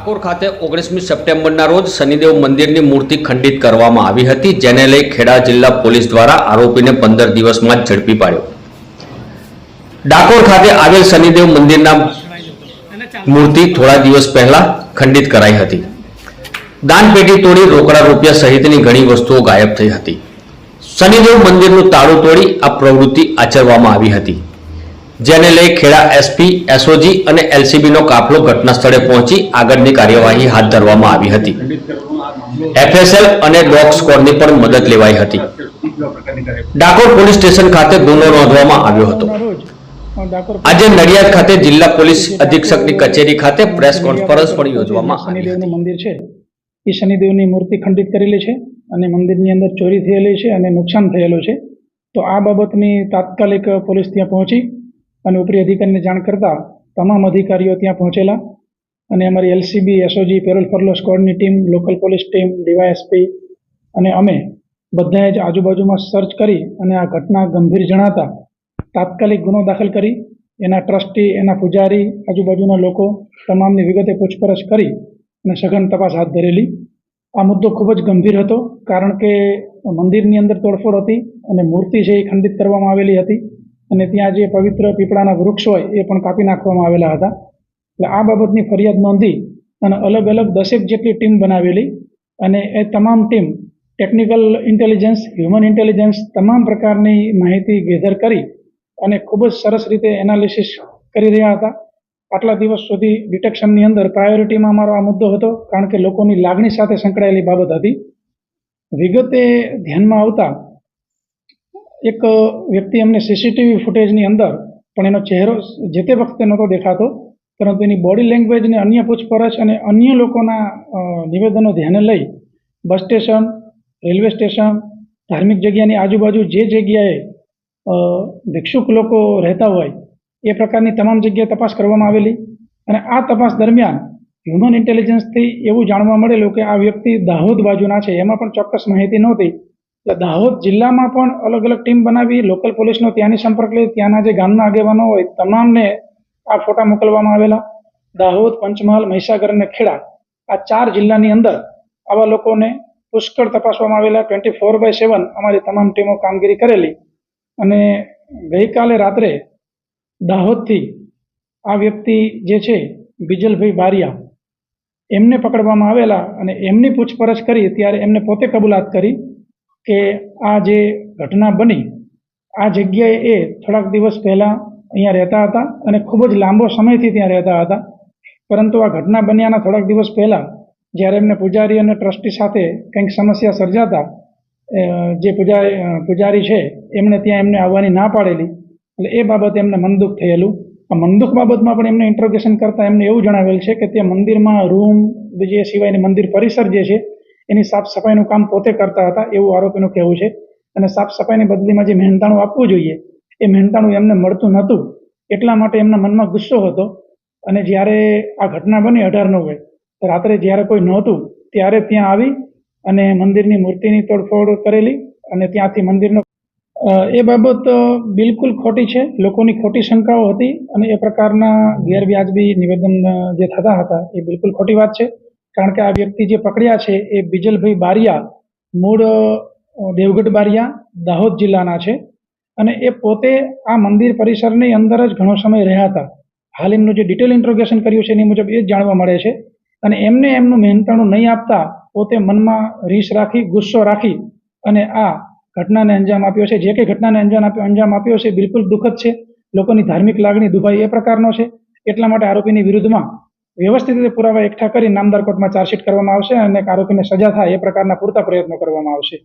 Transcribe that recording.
ડાકોર ખાતે 19મી સપ્ટેમ્બરના રોજ શનિદેવ મંદિરની મૂર્તિ ખંડિત કરવામાં આવી હતી, જેને લઈ ખેડા જિલ્લા પોલીસ દ્વારા આરોપીને 15 દિવસમાં જ ઝડપી પાડ્યો। ડાકોર ખાતે આવેલ શનિદેવ મંદિરના મૂર્તિ થોડા દિવસ પહેલા ખંડિત કરાઈ હતી। દાનપેટી તોડી રોકડા રૂપિયા સહિતની ઘણી વસ્તુઓ ગાયબ થઈ હતી। શનિદેવ મંદિરનું તાળું તોડી આ પ્રવૃત્તિ આચરવામાં આવી હતી, જેને લઈ ખેડા એસપી, એસઓજી અને એલસીબીનો કાફલો ઘટના સ્થળે પહોંચી આગળની કાર્યવાહી હાથ ધરવામાં આવી હતી। એફએસએલ અને ડોગ સ્ક્વોડની પણ મદદ લેવાઈ હતી। ડાકોર પોલીસ સ્ટેશન ખાતે ગુનો નોંધવામાં આવ્યો હતો। આજે નડિયાદ ખાતે જિલ્લા પોલીસ અધિક્ષકની કચેરી ખાતે પ્રેસ કોન્ફરન્સ પણ યોજવામાં આવી હતી। મંદિર છે એ શનિદેવની મૂર્તિ ખંડિત કરેલી છે અને મંદિરની અંદર ચોરી થયેલી છે અને નુકસાન થયેલું છે। તો આ બાબતની તાત્કાલિક પોલીસ ત્યાં પહોંચી અને ઉપરી અધિકારીને જાણ કરતા તમામ અધિકારીઓ ત્યાં પહોંચેલા અને અમારી એલસીબી, એસઓજી, પેરોલ ફરલો સ્ક્વોડની ટીમ, લોકલ પોલીસ ટીમ, ડીવાયએસપી અને અમે બધાએ જ આજુબાજુમાં સર્ચ કરી અને આ ઘટના ગંભીર જણાતા તાત્કાલિક ગુનો દાખલ કરી એના ટ્રસ્ટી, એના પૂજારી, આજુબાજુના લોકો તમામની વિગતે પૂછપરછ કરી અને સઘન તપાસ હાથ ધરેલી। આ મુદ્દો ખૂબ જ ગંભીર હતો, કારણ કે મંદિરની અંદર તોડફોડ હતી અને મૂર્તિ છે એ ખંડિત કરવામાં આવેલી હતી અને ત્યાં જે પવિત્ર પીપળાના વૃક્ષ હોય એ પણ કાપી નાખવામાં આવેલા હતા। એટલે આ બાબતની ફરિયાદ નોંધી અને અલગ અલગ 10 જેટલી ટીમ બનાવેલી અને એ તમામ team technical intelligence, human intelligence તમામ પ્રકારની માહિતી ગેધર કરી અને ખૂબ જ સરસ રીતે એનાલિસિસ કરી રહ્યા હતા। આટલા દિવસ સુધી ડિટેક્શનની અંદર પ્રાયોરિટીમાં અમારો આ મુદ્દો હતો, કારણ કે લોકોની લાગણી સાથે સંકળાયેલી બાબત હતી। વિગતે ધ્યાનમાં આવતા એક વ્યક્તિ અમને સીસીટીવી ફૂટેજની અંદર પણ એનો ચહેરો જે તે વખતે નહોતો દેખાતો, પરંતુ એની બોડી લેંગ્વેજ ને અન્ય પૂછપરછ અને અન્ય લોકોના નિવેદનો ધ્યાને લઈ બસ સ્ટેશન, રેલવે સ્ટેશન, ધાર્મિક જગ્યાની આજુબાજુ જે જગ્યાએ ભિક્ષુક લોકો રહેતા હોય એ પ્રકારની તમામ જગ્યાએ તપાસ કરવામાં આવેલી અને આ તપાસ દરમિયાન હ્યુમન ઇન્ટેલિજન્સથી એવું જાણવા મળેલું કે આ વ્યક્તિ દાહોદ બાજુના છે। એમાં પણ ચોક્કસ માહિતી નહોતી, એટલે દાહોદ જિલ્લામાં પણ અલગ અલગ ટીમ બનાવી લોકલ પોલીસનો ત્યાંની સંપર્ક લઈ ત્યાંના જે ગામના આગેવાનો હોય તમામને આ ફોટા મોકલવામાં આવેલા। દાહોદ, પંચમહાલ, મહીસાગર અને ખેડા આ 4 જિલ્લાની અંદર આવા લોકોને પુષ્કળ તપાસવામાં આવેલા। 24/7 અમારી તમામ ટીમો કામગીરી કરેલી અને ગઈકાલે રાત્રે દાહોદથી આ વ્યક્તિ જે છે બીજલભાઈ બારિયા એમને પકડવામાં આવેલા અને એમની પૂછપરછ કરી ત્યારે એમને પોતે કબૂલાત કરી કે આ જે ઘટના બની આ જગ્યાએ એ થોડાક દિવસ પહેલાં અહીંયા રહેતા હતા અને ખૂબ જ લાંબો સમયથી ત્યાં રહેતા હતા, પરંતુ આ ઘટના બન્યાના થોડાક દિવસ પહેલાં જ્યારે એમને પૂજારી અને ટ્રસ્ટી સાથે કંઈક સમસ્યા સર્જાતા જે પૂજારી છે એમણે ત્યાં એમને આવવાની ના પાડેલી, એટલે એ બાબતે એમને મનદુખ થયેલું। આ મનદુખ બાબતમાં પણ એમને ઇન્ટ્રોગેશન કરતાં એમને એવું જણાવેલ છે કે તે મંદિરમાં રૂમ બીજે સિવાયની મંદિર પરિસર જે છે એની સાફ સફાઈનું કામ પોતે કરતા હતા એવું આરોપીનું કહેવું છે અને સાફ સફાઈની બદલીમાં જે મહેનતાણું આપવું જોઈએ એ મહેનતાણું એમને મળતું નહોતું, એટલા માટે એમના મનમાં ગુસ્સો હતો અને જ્યારે આ ઘટના બની 18/9 રાત્રે જ્યારે કોઈ નહોતું ત્યારે ત્યાં આવી અને મંદિરની મૂર્તિની તોડફોડ કરેલી અને ત્યાંથી મંદિરનો એ બાબત બિલકુલ ખોટી છે। લોકોની ખોટી શંકાઓ હતી અને એ પ્રકારના ગેરવ્યાજબી નિવેદન જે થતા હતા એ બિલકુલ ખોટી વાત છે, કારણ કે આ વ્યક્તિ જે પકડ્યા છે એ બીજલભાઈ બારિયા મૂળ દેવગઢ બારિયા દાહોદ જિલ્લાના છે અને એ પોતે આ મંદિર પરિસરની અંદર જ ઘણો સમય રહ્યા હતા। હાલ એમનું જે ડિટેલ ઇન્ટ્રોગેશન કર્યું છે એની મુજબ એ જ જાણવા મળે છે અને એમને એમનું મહેનતાણું નહીં આપતા પોતે મનમાં રીસ રાખી, ગુસ્સો રાખી અને આ ઘટનાને અંજામ આપ્યો છે। જે કંઈ ઘટનાને અંજામ આપ્યો છે બિલકુલ દુઃખદ છે, લોકોની ધાર્મિક લાગણી દુભાઈ એ પ્રકારનો છે, એટલા માટે આરોપીની વિરુદ્ધમાં વ્યવસ્થિત રીતે પુરાવા એકઠા કરી નામદાર કોર્ટમાં ચાર્જશીટ કરવામાં આવશે અને આરોપીને સજા થાય એ પ્રકારના પૂરતા પ્રયત્નો કરવામાં આવશે।